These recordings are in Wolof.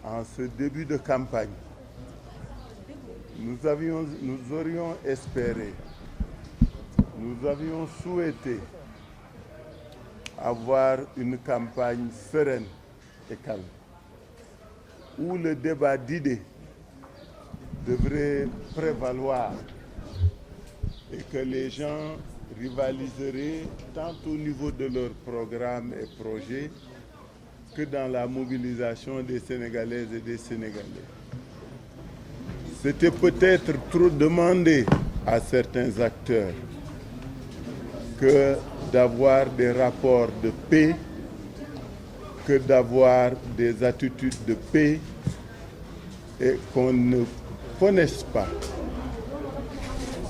en ce début de campagne, nous aurions espéré, nous avions souhaité avoir une campagne sereine et calme, où le débat d'idées devrait prévaloir et que les gens rivaliseraient tant au niveau de leurs programmes et projets que dans la mobilisation des Sénégalaises et des Sénégalais. C'était peut-être trop demandé à certains acteurs que d'avoir des rapports de paix, que d'avoir des attitudes de paix et qu'on ne connaisse pas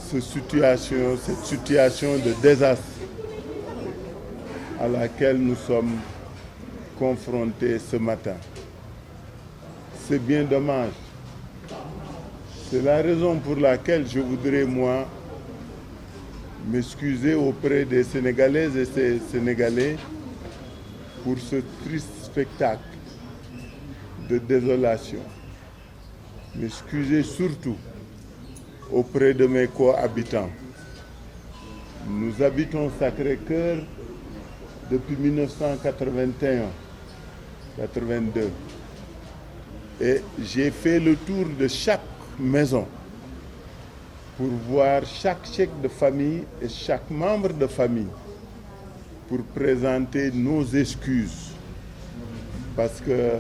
cette situation de désastre à laquelle nous sommes confrontés ce matin. C'est bien dommage. C'est la raison pour laquelle je voudrais, moi, m'excuser auprès des Sénégalaises et des Sénégalais pour ce triste spectacle de désolation. M'excuser surtout auprès de mes cohabitants. Nous habitons Sacré-Cœur depuis 1981-82 et j'ai fait le tour de chaque maison pour voir chaque chef de famille et chaque membre de famille pour présenter nos excuses parce que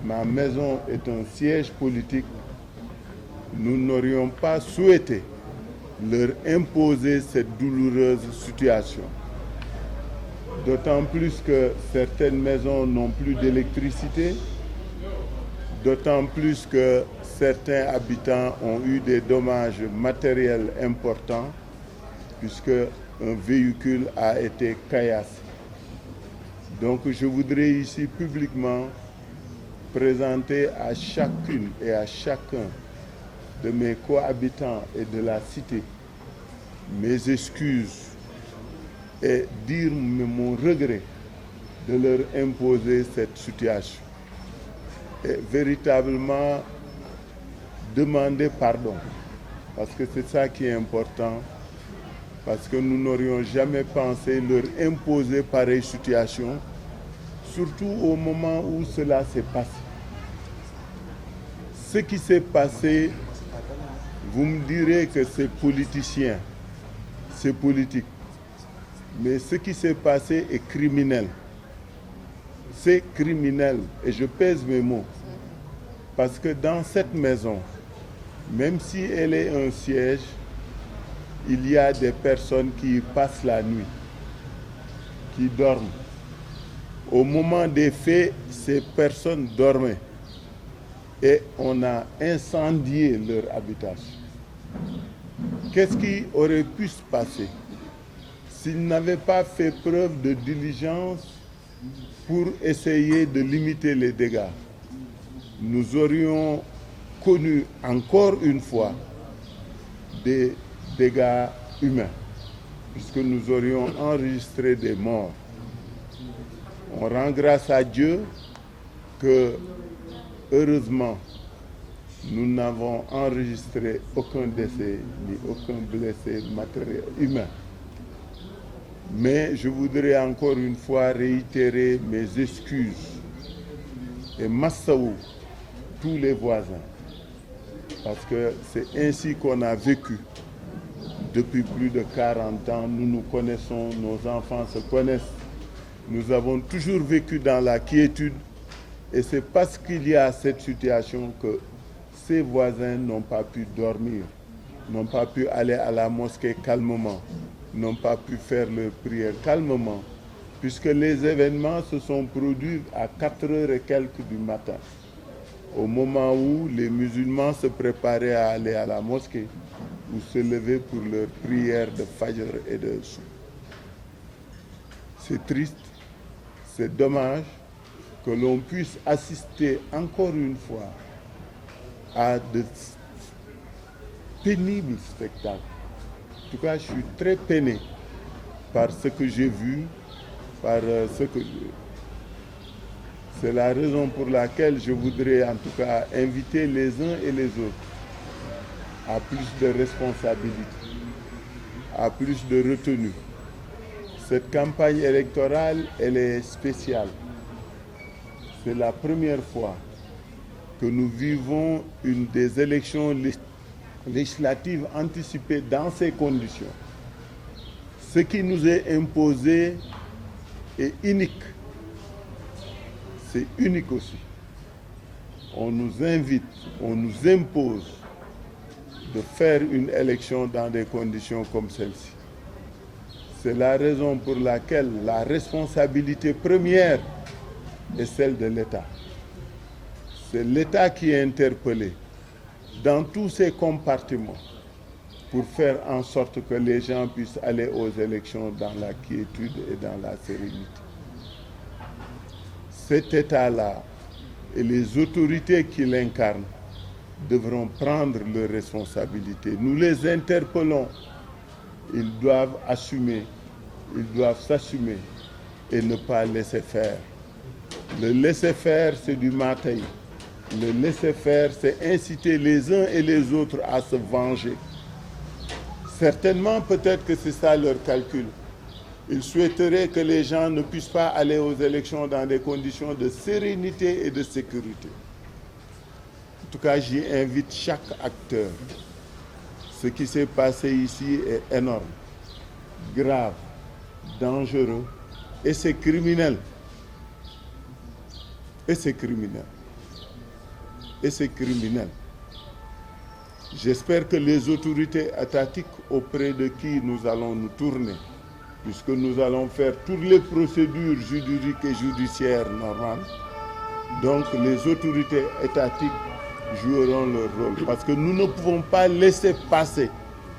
ma maison est un siège politique. Nous n'aurions pas souhaité leur imposer cette douloureuse situation. D'autant plus que certaines maisons n'ont plus d'électricité, d'autant plus que certains habitants ont eu des dommages matériels importants puisque un véhicule a été caillassé. Donc je voudrais ici publiquement présenter à chacune et à chacun de mes cohabitants et de la cité mes excuses et dire mon regret de leur imposer cette situation et véritablement demander pardon parce que c'est ça qui est important, parce que nous n'aurions jamais pensé leur imposer pareille situation, surtout au moment où cela s'est passé. Ce qui s'est passé, vous me direz que c'est politicien, c'est politique, mais ce qui s'est passé est criminel. C'est criminel, et je pèse mes mots, parce que dans cette maison, même si elle est un siège, il y a des personnes qui y passent la nuit, qui dorment. Au moment des faits, ces personnes dormaient et on a incendié leur habitation. Qu'est-ce qui aurait pu se passer s'ils n'avaient pas fait preuve de diligence pour essayer de limiter les dégâts? Nous aurions connu encore une fois des dégâts humains, puisque nous aurions enregistré des morts. On rend grâce à Dieu que, heureusement, nous n'avons enregistré aucun décès ni aucun blessé matériel humain. Mais je voudrais encore une fois réitérer mes excuses et massaou tous les voisins, parce que c'est ainsi qu'on a vécu depuis plus de 40 ans. Nous nous connaissons, nos enfants se connaissent. Nous avons toujours vécu dans la quiétude et c'est parce qu'il y a cette situation que ces voisins n'ont pas pu dormir, n'ont pas pu aller à la mosquée calmement, n'ont pas pu faire leur prière calmement, puisque les événements se sont produits à 4h et quelques du matin, au moment où les musulmans se préparaient à aller à la mosquée ou se lever pour leur prière de Fajr et de Souk. C'est triste, c'est dommage que l'on puisse assister encore une fois à de pénibles spectacles. En tout cas, je suis très peiné par ce que j'ai vu, par ce C'est la raison pour laquelle je voudrais en tout cas inviter les uns et les autres à plus de responsabilité, à plus de retenue. Cette campagne électorale, elle est spéciale. C'est la première fois que nous vivons une des élections législatives anticipées dans ces conditions. Ce qui nous est imposé est unique. C'est unique aussi. On nous invite, on nous impose de faire une élection dans des conditions comme celle-ci. C'est la raison pour laquelle la responsabilité première est celle de l'État. C'est l'État qui est interpellé dans tous ses compartiments pour faire en sorte que les gens puissent aller aux élections dans la quiétude et dans la sérénité. Cet État-là et les autorités qui l'incarnent devront prendre leurs responsabilités. Nous les interpellons. Ils doivent assumer, ils doivent s'assumer et ne pas laisser faire. Le laisser faire, c'est du matin. Le laisser faire, c'est inciter les uns et les autres à se venger. Certainement, peut-être que c'est ça leur calcul. Ils souhaiteraient que les gens ne puissent pas aller aux élections dans des conditions de sérénité et de sécurité. En tout cas, j'y invite chaque acteur. Ce qui s'est passé ici est énorme, grave, dangereux et c'est criminel. Et c'est criminel. Et c'est criminel. J'espère que les autorités étatiques auprès de qui nous allons nous tourner, puisque nous allons faire toutes les procédures juridiques et judiciaires normales, donc les autorités étatiques joueront leur rôle. Parce que nous ne pouvons pas laisser passer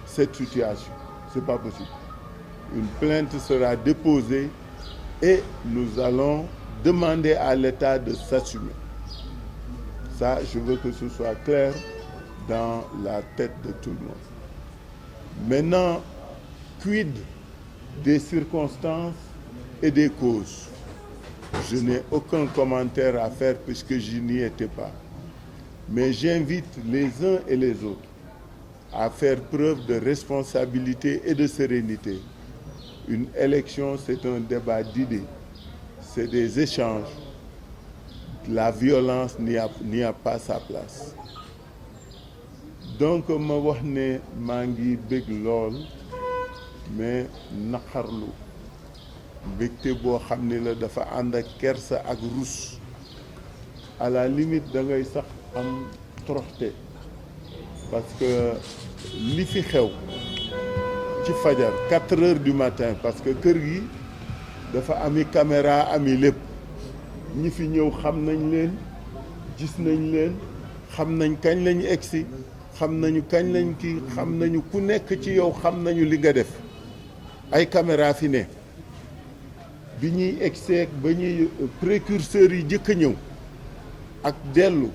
cette situation. Ce n'est pas possible. Une plainte sera déposée et nous allons demander à l'État de s'assumer. Ça, je veux que ce soit clair dans la tête de tout le monde. Maintenant, quid des circonstances et des causes? Je n'ai aucun commentaire à faire puisque je n'y étais pas. Mais j'invite les uns et les autres à faire preuve de responsabilité et de sérénité. Une élection, c'est un débat d'idées, c'est des échanges. La violence n'y a pas sa place. Donc ma wax ne maa ngi bég lool mais naqarlu mbégte boo xam ne la dafa ànd ak kersa ak rus. À la limite da ngay sax am toroxte parce que li fi xew ci fajar 4 heures du matin parce que kër gi dafa ami caméra ami lépp ñi fi ñëw xam nañ leen gis nañ leen xam nañ kañ lañu egsi xam nañu kañ lañ kii xam nañu ku nekk ci yow xam nañu li nga def ay caméra fi ne bi ñuy egseeg ba ñuy précurseurs yi jëkk a ñëw ak dellu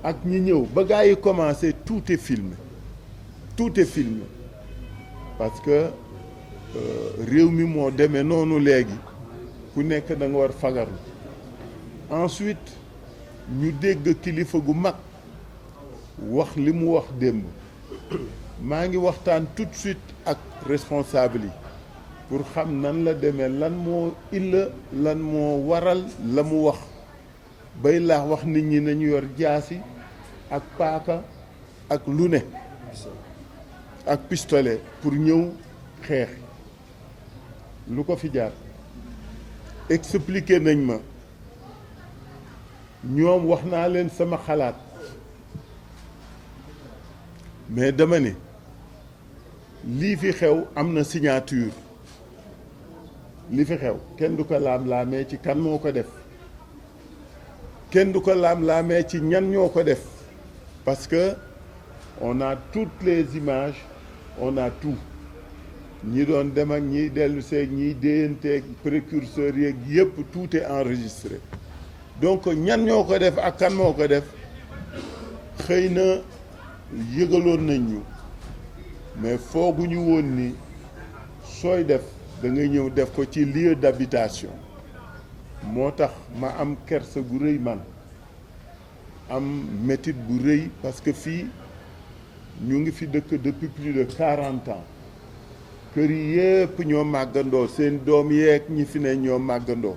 ak ñi ñëw ba gaa yi commencé tout est filmé parce que réew mi moo demee noonu léegi ku nekk da nga war fagarlu. Ensuite ñu dégg kilifa gu mag wax li mu wax démb maa ngi waxtaan tout de suite ak responsable yi pour xam nan la demee lan moo lan moo waral la mu wax bay laax wax nit ñi nañu yor jaasi ak paaka ak lu ne ak pistolet pour ñëw xeex lu ko fi jaar expliqué nañ ma ñoom wax naa leen sama xalaat mais dama ne lii fi xew am na signature li fi xew kenn du ko laam-laamee ci kan moo ko def kenn du ko laam-laamee ci ñan ñoo ko def parce que on a toutes les images on a tout ñi doon dem ak ñiy dellu seeg ñiy déyanteeg précurseurs yeeg yëpp tout est enregistré donc ñan ñoo ko def ak kan moo ko def xëy na yëgaloon nañ ñu mais fooguñu woon ni sooy def da ngay ñëw def ko ci lieu d'habitation moo tax ma am kersa gu rëy man am métit bu rëy parce que fii ñu ngi fi dëkk depuis plus de 40 ans kër yi yépp ñoo màggandoo seen doom yeeg ñi fi ne ñoo màggandoo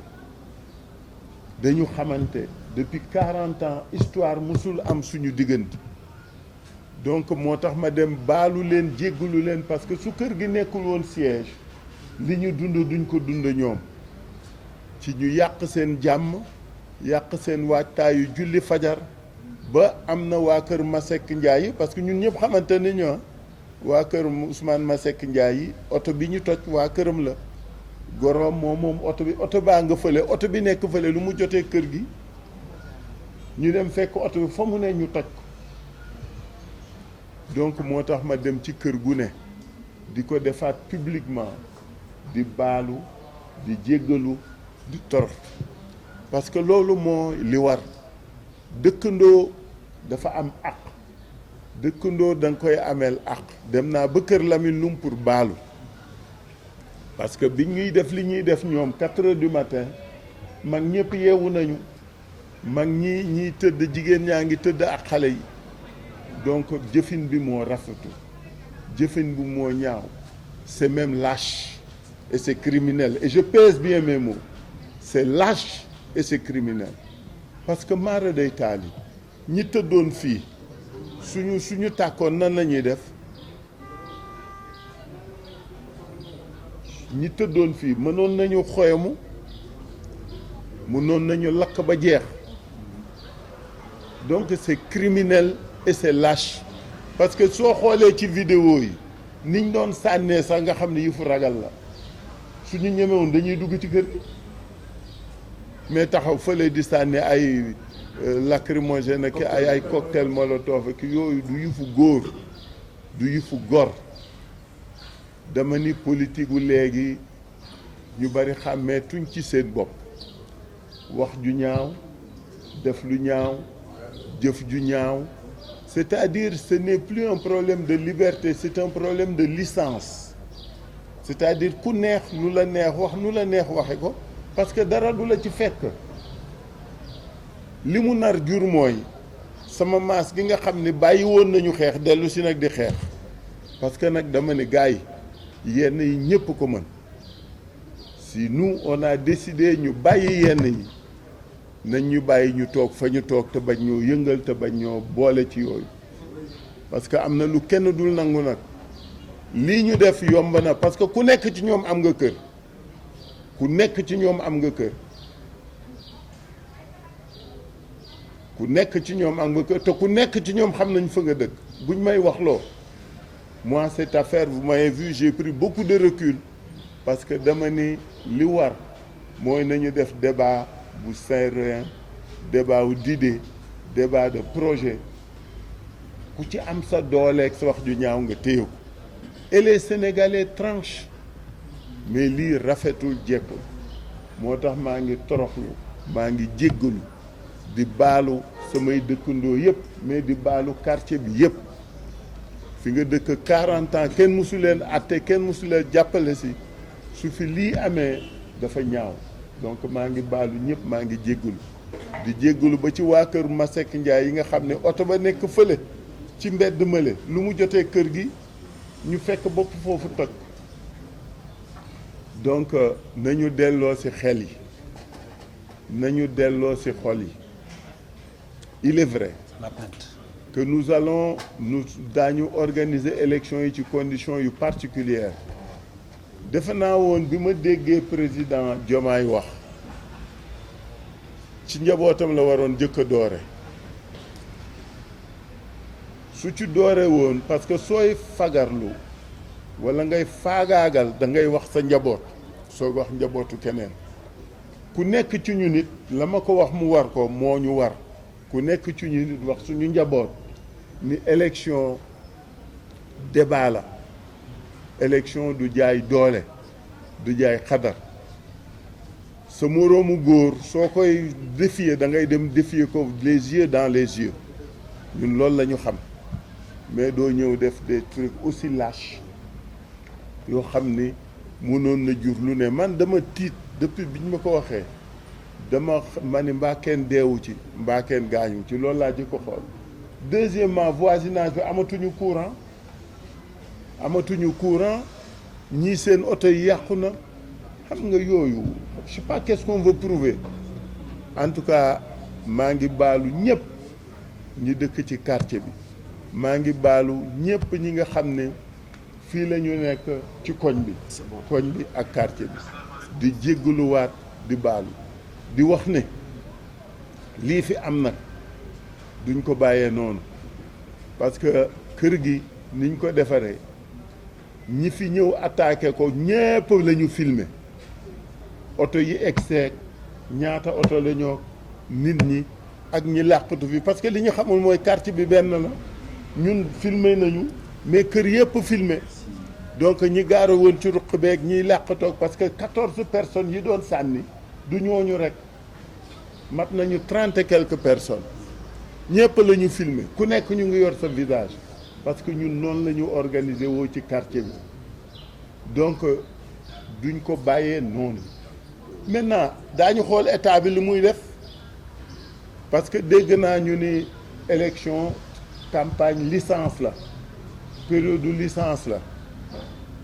dañu xamante depuis 40 ans histoire musul am suñu diggante donc moo tax ma dem baalu leen jéggalu leen parce que su kër gi nekkul woon siège li ñu dund duñ ko dund ñoom ci ñu yàq seen jàmm yàq seen waajtaayu julli fajar ba am na waa kër Masek Ndiaye parce que ñun ñëpp xamante ni ñoo waa kër Ousmane Masek Ndiaye yi oto bi ñu toj waa këram la goroom moom oto bi oto baa nga fële oto bi nekk fële lu mu jotee kër gi ñu dem fekk oto bi fa mu ne ñu toj ko donc moo tax ma dem ci kër gu ne di ko defaat publiquement di baalu di jéggalu di torox parce que loolu moo li war dëkkandoo dafa am àq dëkkandoo da nga koy ameel àq dem naa ba kër Lamine Loum pour baalu parce que bi ñuy def li ñuy def ñoom 4 heures du matin mag ñëpp yeewu nañu mag ñiy tëdd jigéen ñaa ngi tëdd ak xale yi donc jëfin bi moo rafetu jëfin bi moo ñaaw c'est même lâche et c'est criminel et je pèse bien mes mots c'est lâche et c'est criminel parce que maara day taali ñi tëddoon fii suñu tàkkoon nan la ñuy def ñi tëddoon fii mënoon nañu xoyamu mënoon nañu lakk ba jeex donc c'est criminel et c'est lâche parce que soo xoolee ci vidéo yi niñ doon sànnee sax nga xam ne yëfu ragal la suñu ñemewoon dañuy dugg ci kër gi mais taxaw fële di sànni ay lacrymogène ak ay cocktail molotov ak yooyu du yëfu góor du yëfu gor dama ni politique gu léegi ñu bari xàmmee tuñ ci seen bopp wax ju ñaaw def lu ñaaw jëf ju ñaaw c'est-à-dire ce n'est plus un problème de liberté c'est un problème de licence c'est-à-dire ku neex lu la neex wax nu la neex waxe ko parce que dara du la ci fekk li mu nar jur mooy sama maas gi nga xam ne bàyyi woon nañu xeex dellu si nag di xeex parce que nag dama ne gars yi yenn yi ñëpp ko mën si nous on a décidé ñu bàyyi yenn yi nañ ñu bàyyi ñu toog fa ñu toog te bañ ñoo yëngal te bañ ñoo boole ci yooyu parce que am na lu kenn dul nangu nag lii ñu def yomb na parce que ku nekk ci ñoom am nga kër ku nekk ci ñoom am nga kër ku nekk ci ñoom am nga kër te ku nekk ci ñoom xam nañ fa nga dëkk buñ may wax loo moi cette affaire vous m'avez vu j'ai pris beaucoup de recul parce que dama ni li war mooy nañu def débat bu serein débat wu d'idée débat de projet ku ci am sa dooleeg sa wax ju ñaaw nga téye ko et les Sénégalais tranchent mais lii rafetul jekkul moo tax maa ngi toroxlu maa ngi jéggalu di baalu samay dëkkandoo yëpp mais di baalu quartier bi yëpp fi nga dëkk 40 ans kenn mësu leen atte kenn mësu leen jàppale si su fi lii amee dafa ñaaw donc maa ngi baalu ñëpp maa ngi jéggalu di jéggalu ba ci waa kër Masek Ndiaye yi nga xam ne oto ba nekk fële ci mbedd mële lu mu jotee kër gi ñu fekk bopp foofu toj donc nañu delloo ci xel yi nañu delloo ci xol yi il est vrai que nous daañu organiser élection yi ci conditions yu particulières defe naa woon bi ma déggee président Diomaye wax ci njabootam la waroon jëkk a doore su ci doore woon parce que sooy fagarlu walla ngay faagaagal da ngay wax sa njaboot soo wax njabootu keneen ku nekk ci ñu nit la ma ko wax mu war ko moo ñu war ku nekk ci ñu nit wax suñu njaboot ni élection débat la élection du jaay doole du jaay xadar sa moroomu góor soo koy défier da ngay dem défier ko les yeux dans les yeux ñun loolu la ñu xam mais doo ñëw def des trucs aussi lâches yoo xam ni mënoon na jur lu ne man dama tiit depuis bi ñu ma ko waxee ma ni mbaa kenn deewu ci mbaa kenn gaañu ci loolu laa jëkk ko xool. Deuxièmement, voisinage bi amatuñu courant ñii seen oto yi yàqu na xam nga yooyu je sais pas qu'est-ce qu'on veut prouver. En tout cas maa ngi baalu ñëpp ñi dëkk ci quartier bi maa ngi baalu ñëpp ñi nga xam ne fii la ñu nekk ci koñ bi ak quartier bi di jéggaluwaat di baalu di wax ne lii fi am nag duñ ko bàyyee noonu parce que kër gi niñ ko defaree ñi fi ñëw attaqué ko ñépp la ñu filmer oto yi egseeg ñaata oto la ñoo nit ñi ak ñi làqatu fi parce que li ñu xamul mooy quartier bi benn la ñun filmer nañu mais kër yépp filmer donc ñi gaara woon ci ruq beeg ñiy làqatoog parce que 14 personnes yi doon sànni du ñooñu rek mat nañu 30 et quelques personnes ñépp la ñu filmer ku nekk ñu ngi yor sa visage parce que ñun noonu la ñu organiser woo ci quartier bi donc duñ ko bàyyee noonu maintenant daañu xool état bi li muy def parce que dégg naa ñu ni élection campagne licence la période de licence la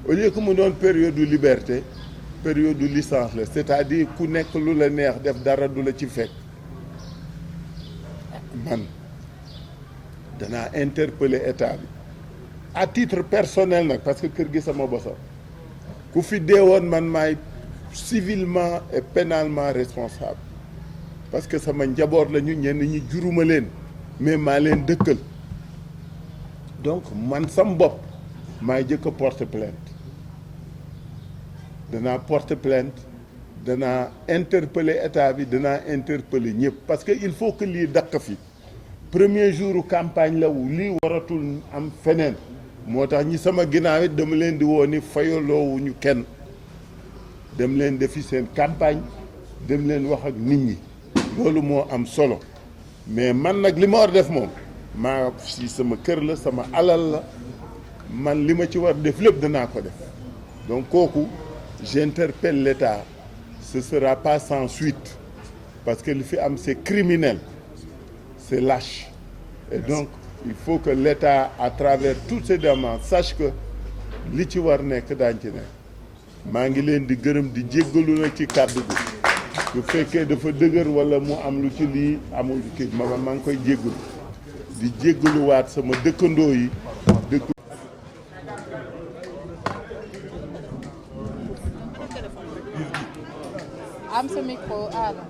au lieu que mu doon période de liberté période de licence la c'est-à-dire ku nekk lu la neex def dara du la ci fekk man danaa interpeller état bi à titre personnel nag parce que kër gi sama bosa ku fi deewoon man maay civilement et pénalement responsable parce que sama njaboot lañu ñenn ñi juruma leen mais maa leen dëkkal donc man sam bopp maay jëkk a porter plainte danaa porter plainte danaa interpeller état bi danaa interpeller ñëpp parce que il faut que lii dakk fi premier jour campagne la wu lii waratul am feneen moo tax ñi sama ginnaaw it dama leen di woo ni fayaloowuñu kenn dem leen defi seen campagne dem leen wax ak nit ñi loolu moo am solo mais man nag li ma war def moom maa si sama kër la sama alal la man li ma ci war def lépp danaa ko def donc kooku j'interpelle l'État ce sera pas sans suite parce que li fi am c'est criminel c'est lâche et donc il faut que l'État à travers toutes ces demandes sache que li ci war nekk daañ ci nekk maa ngi leen di gërëm di jéggalu nag ci kàddu gi bu fekkee dafa dëgër wala mu am lu ci lii amul kii maa ngi koy jéggalu di jéggaluwaat sama dëkkandoo yi am sa micro Ada